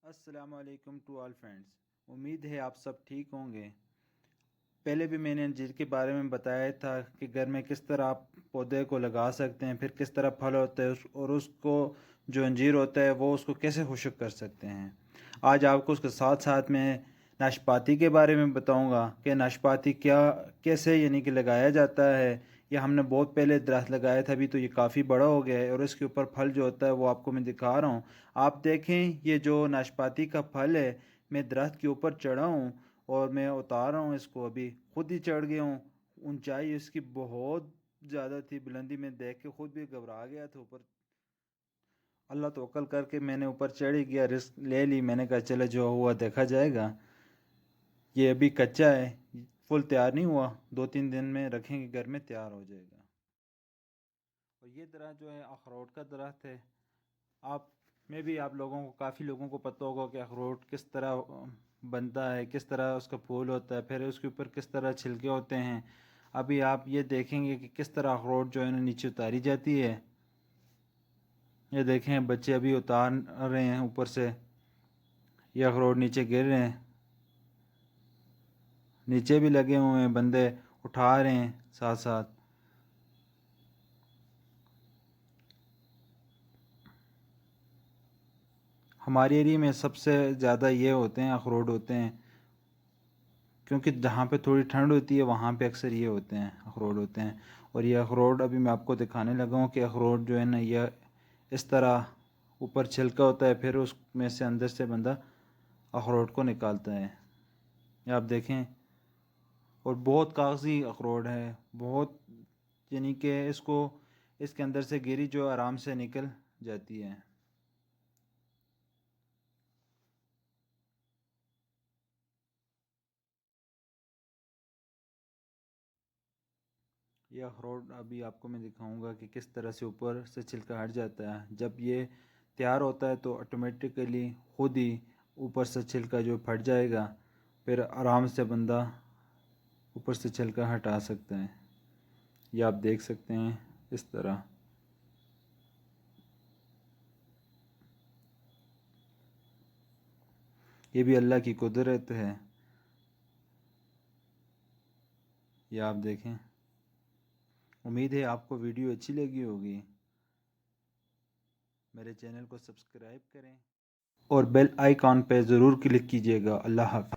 السلام علیکم to all friends, امید ہے آپ سب ٹھیک ہوں گے۔ پہلے بھی میں نے انجیر کے بارے میں بتایا تھا کہ گھر میں کس طرح آپ پودے کو لگا سکتے ہیں، پھر کس طرح پھل ہوتا ہے اور اس کو جو انجیر ہوتا ہے وہ اس کو کیسے خشک کر سکتے ہیں۔ آج آپ کو اس کے ساتھ ساتھ میں ناشپاتی کے بارے میں بتاؤں گا کہ ناشپاتی کیسے یعنی کہ لگایا جاتا ہے۔ یہ ہم نے بہت پہلے درخت لگایا تھا، ابھی تو یہ کافی بڑا ہو گیا ہے اور اس کے اوپر پھل جو ہوتا ہے وہ آپ کو میں دکھا رہا ہوں۔ آپ دیکھیں، یہ جو ناشپاتی کا پھل ہے، میں درخت کے اوپر چڑھا ہوں اور میں اتار رہا ہوں اس کو، ابھی خود ہی چڑھ گیا ہوں۔ اونچائی اس کی بہت زیادہ تھی، بلندی میں دیکھ کے خود بھی گھبرا گیا تھا۔ اوپر اللہ توکل کر کے میں نے اوپر چڑھ ہی گیا، رسک لے لی، میں نے کہا چلے جو ہوا دیکھا جائے گا۔ یہ ابھی کچا ہے، فل تیار نہیں ہوا، 2-3 دن میں رکھیں گے گھر میں تیار ہو جائے گا۔ اور یہ درخت جو ہے اخروٹ کا درخت ہے۔ آپ لوگوں کو کافی لوگوں کو پتہ ہوگا کہ اخروٹ کس طرح بنتا ہے، کس طرح اس کا پھول ہوتا ہے، پھر اس کے اوپر کس طرح چھلکے ہوتے ہیں۔ ابھی آپ یہ دیکھیں گے کہ کس طرح اخروٹ جو ہے نا نیچے اتاری جاتی ہے۔ یہ دیکھیں بچے ابھی اتار رہے ہیں اوپر سے، یہ اخروٹ نیچے گر رہے ہیں، نیچے بھی لگے ہوئے ہیں، بندے اٹھا رہے ہیں ساتھ ساتھ۔ ہمارے ایریے میں سب سے زیادہ یہ ہوتے ہیں، اخروٹ ہوتے ہیں، کیونکہ جہاں پہ تھوڑی ٹھنڈ ہوتی ہے وہاں پہ اکثر یہ ہوتے ہیں، اخروٹ ہوتے ہیں۔ اور یہ اخروٹ ابھی میں آپ کو دکھانے لگا ہوں کہ اخروٹ جو ہے نا یہ اس طرح اوپر چھلکا ہوتا ہے، پھر اس میں سے اندر سے بندہ اخروٹ کو نکالتا ہے، یہ آپ دیکھیں۔ اور بہت کاغذی اخروٹ ہے، بہت، یعنی کہ اس کے اندر سے گری جو آرام سے نکل جاتی ہے۔ یہ اخروٹ ابھی آپ کو میں دکھاؤں گا کہ کس طرح سے اوپر سے چھلکا ہٹ جاتا ہے۔ جب یہ تیار ہوتا ہے تو آٹومیٹکلی خود ہی اوپر سے چھلکا جو پھٹ جائے گا، پھر آرام سے بندہ اوپر سے چھلکا ہٹا سکتا ہے۔ یہ آپ دیکھ سکتے ہیں اس طرح۔ یہ بھی اللہ کی قدرت ہے، یہ آپ دیکھیں۔ امید ہے آپ کو ویڈیو اچھی لگی ہوگی۔ میرے چینل کو سبسکرائب کریں اور بیل آئیکن پہ ضرور کلک کیجیے گا۔ اللہ حافظ۔